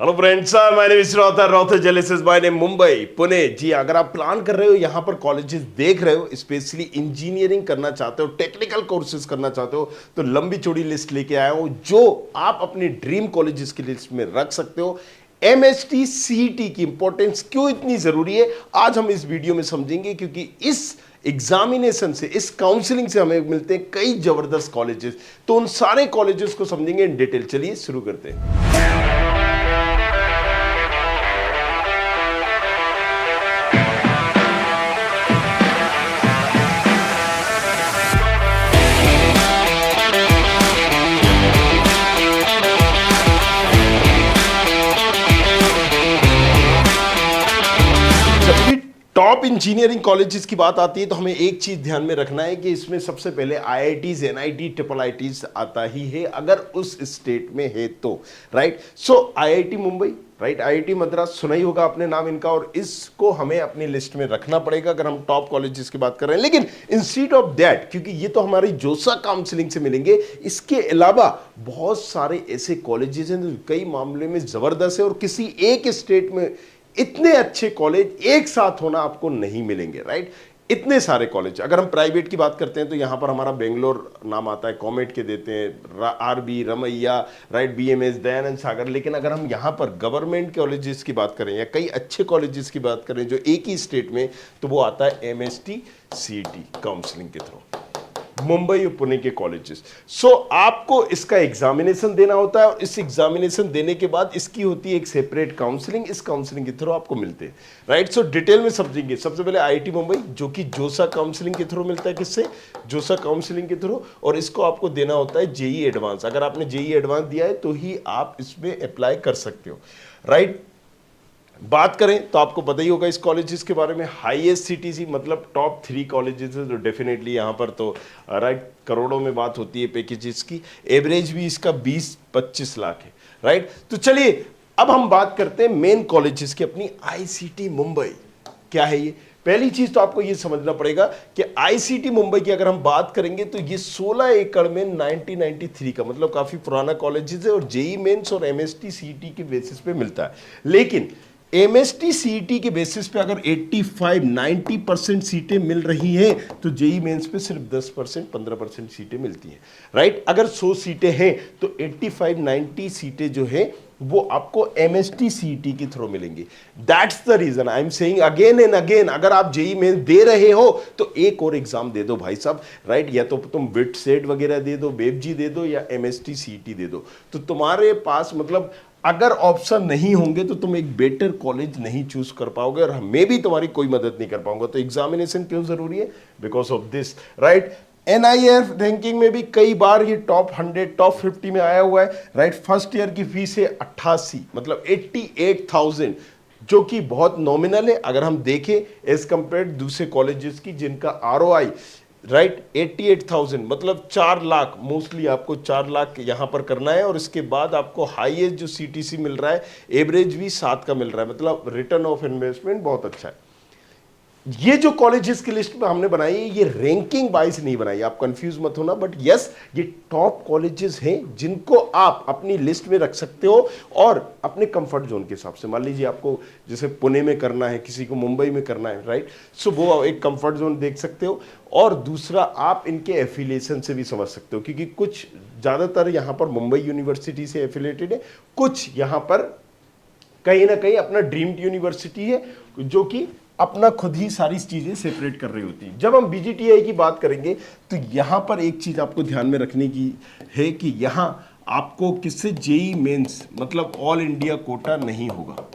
Hello friends, my name is रॉथर जेलिसिस by name Mumbai Pune. जी, अगर आप प्लान कर रहे हो, यहाँ पर कॉलेजेस देख रहे हो, स्पेशली इंजीनियरिंग करना चाहते हो, टेक्निकल कोर्सेज करना चाहते हो, तो लंबी चौड़ी लिस्ट लेके आया हूँ जो आप अपने ड्रीम कॉलेजेस की लिस्ट में रख सकते हो। एमएसटी सीईटी की इंपॉर्टेंस क्यों इतनी जरूरी है, आज हम इस वीडियो में समझेंगे, क्योंकि इस एग्जामिनेशन से, इस काउंसलिंग से हमें मिलते हैं कई जबरदस्त कॉलेजेस। तो उन सारे कॉलेजेस को समझेंगे इन डिटेल। चलिए शुरू करते हैं। टॉप इंजीनियरिंग कॉलेजेस की बात आती है तो हमें एक चीज ध्यान में रखना है कि इसमें सबसे पहले आईआईटीज, एनआईटी, ट्रिपल आईटीज आता ही है अगर उस स्टेट में है तो, राइट। सो IIT Mumbai, right, IIT Madras, सुना ही होगा आपने नाम इनका, और इसको हमें अपनी लिस्ट में रखना पड़ेगा अगर हम टॉप कॉलेजेस की बात कर रहे हैं। लेकिन इंस्टीड ऑफ दैट, क्योंकि ये तो हमारी जोसा काउंसलिंग से मिलेंगे, इसके अलावा बहुत सारे ऐसे कॉलेजेस हैं जो कई मामले में जबरदस्त है और किसी एक स्टेट में इतने अच्छे कॉलेज एक साथ होना आपको नहीं मिलेंगे, राइट। इतने सारे कॉलेज, अगर हम प्राइवेट की बात करते हैं तो यहां पर हमारा बेंगलोर नाम आता है, कॉमेट के देते हैं, RV, Ramaiah, right, BMS, Dayananda Sagar. लेकिन अगर हम यहां पर गवर्नमेंट कॉलेजेस की बात करें या कई अच्छे कॉलेजेस की बात करें जो एक ही स्टेट में, तो वो आता है एमएसटी सीईटी काउंसलिंग के थ्रू, मुंबई और पुणे के कॉलेजेस। सो आपको इसका एग्जामिनेशन देना होता है और इस एग्जामिनेशन देने के बाद इसकी होती है एक सेपरेट काउंसलिंग। इस काउंसलिंग के थ्रू आपको मिलते हैं, राइट। सो डिटेल में समझेंगे। सबसे पहले आईआईटी मुंबई, जो कि जोसा काउंसलिंग के थ्रू मिलता है, किससे? जोसा काउंसलिंग के थ्रू, और इसको आपको देना होता है जेई एडवांस। अगर आपने जेई एडवांस दिया है तो ही आप इसमें अप्लाई कर सकते हो, राइट। बात करें तो आपको पता ही होगा इस कॉलेजेस के बारे में, हाईएस्ट सीटीसी मतलब टॉप 3 कॉलेजेस है, तो डेफिनेटली यहाँ पर तो राइट करोड़ों में बात होती है पैकेजेस की। एवरेज भी इसका 20-25 लाख है, राइट। तो चलिए अब हम बात करते हैं मेन कॉलेजेस की अपनी। आईसीटी मुंबई क्या है ये? पहली चीज तो आपको ये समझना पड़ेगा कि आईसीटी मुंबई की अगर हम बात करेंगे तो ये 16 एकड़ में 1993 का, मतलब काफी पुराना कॉलेज है और जेई मेंस और एमएसटी सीईटी के बेसिस पे मिलता है। लेकिन एमएसटी सीईटी के बेसिस पे अगर 85-90% सीटें मिल रही हैं तो जेई मेंस पे सिर्फ 10%, 15% सीटें मिलती हैं, राइट। अगर 100 सीटें हैं तो 85-90 सीटें जो है वो आपको एमएसटी सीईटी के थ्रू मिलेंगी। That's the reason I am saying again and again, अगर आप जेई मेंस दे रहे हो तो एक और एग्जाम दे दो भाई साहब, राइट। या तो तुम बिट सेट वगैरह दे दो, बेबजी दे दो, या एमएसटी सीईटी दे दो। तो तुम्हारे पास मतलब अगर ऑप्शन नहीं होंगे तो तुम एक बेटर कॉलेज नहीं चूज कर पाओगे और मैं भी तुम्हारी कोई मदद नहीं कर पाऊंगा। तो एग्जामिनेशन क्यों जरूरी है? Because of this, right. NIF ranking में भी कई बार ये टॉप 100, टॉप 50 में आया हुआ है, राइट। फर्स्ट ईयर की फीस है 88, मतलब 88,000, जो कि बहुत नॉमिनल है अगर हम देखें एज कंपेयर दूसरे कॉलेजेस की जिनका आरओआई, राइट, 88,000 मतलब 4 लाख, मोस्टली आपको 4 लाख यहां पर करना है। और इसके बाद आपको हाईएस्ट जो सीटीसी मिल रहा है, एवरेज भी 7 का मिल रहा है, मतलब रिटर्न ऑफ इन्वेस्टमेंट बहुत अच्छा है। ये जो कॉलेजेस की लिस्ट में हमने बनाई है ये रैंकिंग वाइज नहीं बनाई, आप कंफ्यूज मत होना, बट यस ये टॉप कॉलेजेस हैं जिनको आप अपनी लिस्ट में रख सकते हो और अपने कंफर्ट जोन के हिसाब से। मान लीजिए आपको जैसे पुणे में करना है, किसी को मुंबई में करना है, राइट। सो वो एक कंफर्ट जोन देख सकते हो। और दूसरा, आप इनके एफिलिएशन से भी समझ सकते हो, क्योंकि कुछ ज्यादातर यहां पर मुंबई यूनिवर्सिटी से एफिलेटेड है, कुछ यहां पर कहीं ना कहीं अपना ड्रीम यूनिवर्सिटी है जो कि अपना खुद ही सारी चीजें सेपरेट कर रही होती है। जब हम बीजीटीआई की बात करेंगे तो यहां पर एक चीज आपको ध्यान में रखने की है कि यहां आपको किससे जेई मेंस मतलब ऑल इंडिया कोटा नहीं होगा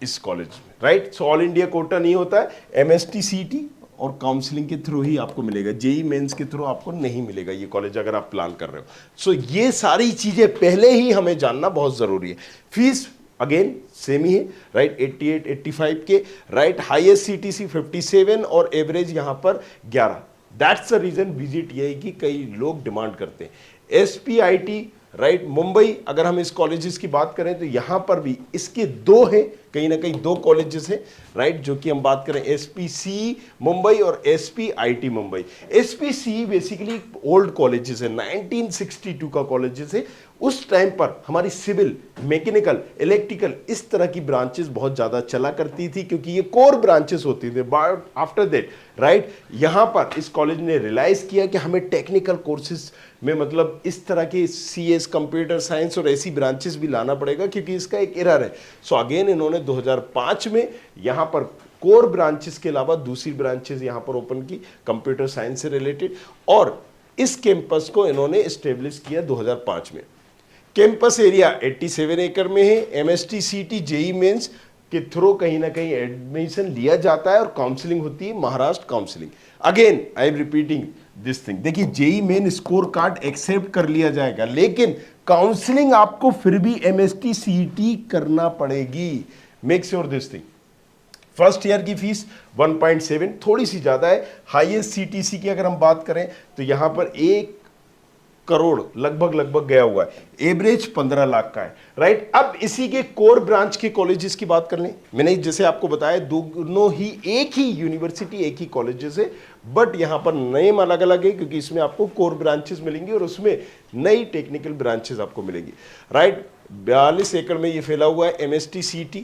इस कॉलेज में, right. So all India quota नहीं होता है, एमएसटी सीईटी और काउंसलिंग के थ्रू ही आपको मिलेगा, जेई मेंस के थ्रू आपको नहीं मिलेगा ये कॉलेज अगर आप प्लान कर रहे हो। सो ये सारी चीजें पहले ही हमें जानना बहुत जरूरी है। फीस अगेन सेम ही है, राइट, 88-85 के, राइट। हाईएस्ट सीटीसी 57 और एवरेज यहां पर 11। दैट्स द रीजन बीजीटीआई की कई लोग डिमांड करते हैं। एसपीआईटी, राइट, मुंबई, अगर हम इस कॉलेजेस की बात करें तो यहां पर भी इसके 2 हैं, कहीं ना कहीं 2 कॉलेजेस हैं, राइट, जो कि हम बात करें एसपीसी मुंबई और SPIT Mumbai. SPC basically old colleges है, 1962 का कॉलेजेस है, उस टाइम पर हमारी सिविल, मैकेनिकल, इलेक्ट्रिकल इस तरह की ब्रांचेस बहुत ज़्यादा चला करती थी क्योंकि ये कोर ब्रांचेस होती थी। बट आफ्टर दैट राइट, यहाँ पर इस कॉलेज ने रियलाइज़ किया कि हमें टेक्निकल कोर्सेज में मतलब इस तरह के CS, कंप्यूटर साइंस और ऐसी ब्रांचेस भी लाना पड़ेगा क्योंकि इसका एक एरर है। सो अगेन इन्होंने 2005 में यहाँ पर कोर ब्रांचेस के अलावा दूसरी ब्रांचेस यहाँ पर ओपन की कंप्यूटर साइंस से रिलेटेड, और इस कैंपस को इन्होंने एस्टेब्लिश किया 2005 में। कैंपस एरिया 87 एकड़ में है। MST CT JEE मेंस के थ्रू कहीं ना कहीं एडमिशन लिया जाता है और काउंसलिंग होती है, Maharashtra counselling. Again I am repeating this thing, देखिए JEE main score card accept कर लिया जाएगा लेकिन काउंसलिंग आपको फिर भी MST CT करना पड़ेगी। Make sure this thing. First year की फीस 1.7 थोड़ी सी ज़्यादा है। हाईएस्ट CTC की अगर हम बात करें तो यहाँ पर 1 करोड़ लगभग गया हुआ है, एवरेज 15 लाख का है। राइट, अब इसी के कोर ब्रांच के कॉलेजेस की बात कर लें। मैंने जैसे आपको बताया दोनों ही एक ही यूनिवर्सिटी, एक ही कॉलेजेस है, बट यहाँ पर नेम अलग अलग है क्योंकि इसमें आपको कोर ब्रांचेस मिलेंगी और उसमें नई टेक्निकल ब्रांचेस आपको मिलेंगी। राइट, 42 एकड़ में ये फैला हुआ है। MST CT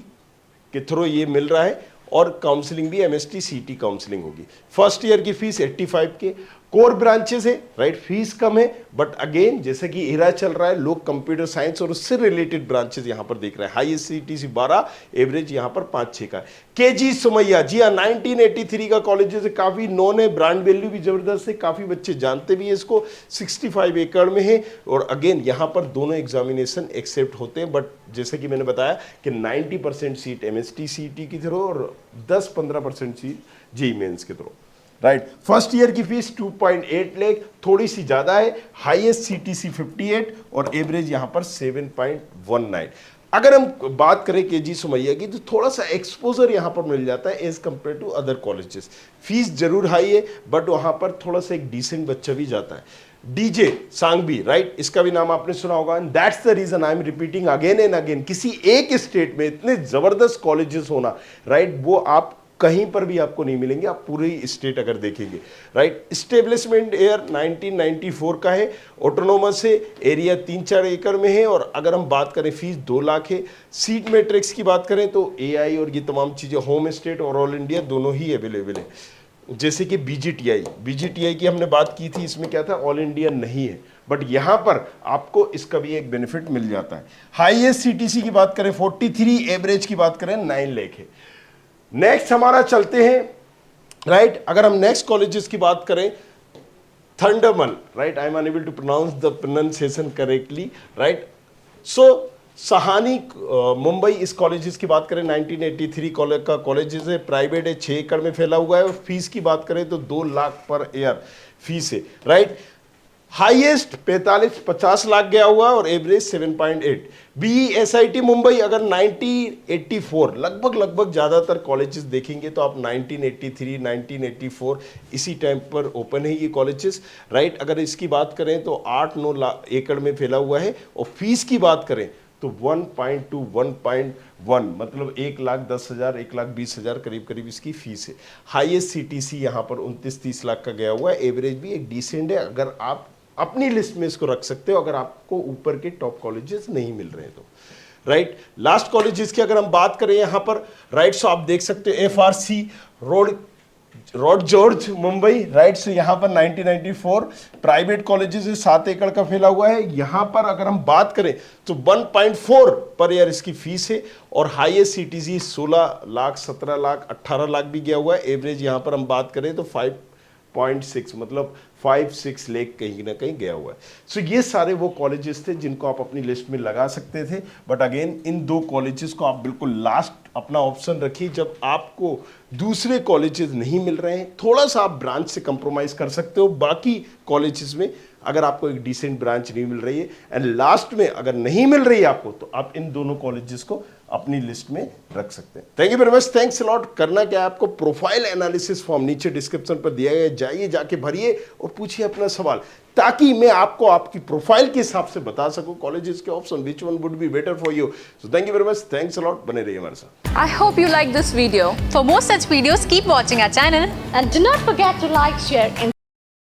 के थ्रू ये मिल रहा है और काउंसलिंग भी MST CT काउंसलिंग होगी। फर्स्ट ईयर की फीस 85 के। कोर ब्रांचेस है, राइट, फीस कम है, बट अगेन जैसे कि एरा चल रहा है, लोग कंप्यूटर साइंस और उससे रिलेटेड ब्रांचेस यहां पर देख रहे हैं। हाईएस्ट CTC 12, एवरेज यहां पर 5-6 का है। KG सोमैया, जी हाँ, 1983 का कॉलेज है, काफी नोन है, ब्रांड वैल्यू भी जबरदस्त है, काफी बच्चे जानते भी है इसको। 65 एकड़ में है और अगेन यहां पर दोनों एग्जामिनेशन एक्सेप्ट होते हैं, बट जैसे कि मैंने बताया कि 90% सीट MST CT की थ्रू और 10-15% सीट JEE मेंस के थ्रू। राइट, फर्स्ट ईयर की फीस 2.8 लाख, थोड़ी सी ज्यादा है। हाईएस्ट CTC 58 और एवरेज यहां पर 7.19। अगर हम बात करें KG सोमैया की तो थोड़ा सा एक्सपोजर यहां पर मिल जाता है as compare to other colleges. Fees जरूर हाई है बट वहां पर थोड़ा सा एक डिसेंट बच्चा भी जाता है। DJ सांगवी, राइट, इसका भी नाम आपने सुना होगा। That's the reason I am repeating again and again, किसी एक स्टेट में इतने जबरदस्त कॉलेजेस होना, राइट, वो आप कहीं पर भी आपको नहीं मिलेंगे, आप पूरे स्टेट अगर देखेंगे। राइट, स्टेब्लिशमेंट ईयर 1994 का है, ऑटोनोमस है, एरिया 3-4 एकड़ में है और अगर हम बात करें फीस 2 लाख है। सीट मैट्रिक्स की बात करें तो AI और ये तमाम चीज़ें होम स्टेट और ऑल इंडिया दोनों ही अवेलेबल है। जैसे कि BGTI की हमने बात की थी, इसमें क्या था, ऑल इंडिया नहीं है, बट यहां पर आपको इसका भी एक बेनिफिट मिल जाता है। हाईएस्ट CTC की बात करें 43, एवरेज की बात करें 9 लाख है। नेक्स्ट हमारा चलते हैं, राइट, अगर हम नेक्स्ट कॉलेजेस की बात करें, Thadomal, right, I am unable to pronounce the pronunciation correctly, right. So Shahani Mumbai, इस कॉलेजेस की बात करें 1983 कॉलेज का कॉलेजेस है, प्राइवेट है, 6 एकड़ में फैला हुआ है और फीस की बात करें तो 2 लाख पर ईयर फीस है। राइट, हाईएस्ट 45-50 लाख गया हुआ और एवरेज 7.8। BE SIT मुंबई अगर 1984 लगभग ज़्यादातर कॉलेजेस देखेंगे तो आप 1983, 1984 इसी टाइम पर ओपन है ये कॉलेजेस। राइट, अगर इसकी बात करें तो 8-9 एकड़ में फैला हुआ है और फीस की बात करें तो 1.2, 1.1 मतलब 1,10,000, 1,20,000 करीब इसकी फीस है। हाईएस्ट CTC यहाँ पर 29-30 लाख का गया हुआ है, एवरेज भी एक डिसेंट है, अगर आप अपनी लिस्ट में इसको रख सकते हो अगर आपको ऊपर के टॉप कॉलेजेस नहीं मिल रहे हैं तो। राइट, लास्ट कॉलेजेस की अगर हम बात करें यहाँ पर, राइट, सो आप देख सकते हो FRC road George Mumbai, right, so यहाँ पर 1994 प्राइवेट कॉलेजेस है, 7 एकड़ का फैला हुआ है। यहाँ पर अगर हम बात करें तो 1.4 पर ईयर इसकी फीस है और हाईएस्ट CTC 16 लाख, 17 लाख, 18 लाख भी गया हुआ है। एवरेज यहाँ पर हम बात करें तो 5.6 मतलब 5-6 लाख कहीं ना कहीं गया हुआ है। सो ये सारे वो कॉलेजेस थे जिनको आप अपनी लिस्ट में लगा सकते थे, बट अगेन इन 2 कॉलेजेस को आप बिल्कुल लास्ट अपना ऑप्शन रखिए जब आपको दूसरे कॉलेजेस नहीं मिल रहे हैं। थोड़ा सा आप ब्रांच से कंप्रोमाइज कर सकते हो बाकी कॉलेजेस में अगर आपको एक डिसेंट ब्रांच नहीं मिल रही है, एंड लास्ट में अगर नहीं मिल रही है आपको तो आप इन दोनों कॉलेजेस को अपनी लिस्ट में रख सकते हैं। Thank you very much, thanks a lot. करना क्या है आपको, प्रोफाइल एनालिसिस फॉर्म नीचे डिस्क्रिप्शन पर दिया गया है, जाइए, जाके भरिए और पूछिए अपना सवाल ताकि मैं आपको आपकी प्रोफाइल के हिसाब से बता सकूं कॉलेजेस के option which one would be better for you. So thank you very much, thanks a lot, बने रहिए हमारे साथ। I hope you like this video. For more such videos, keep watching our channel And do not forget to like, share and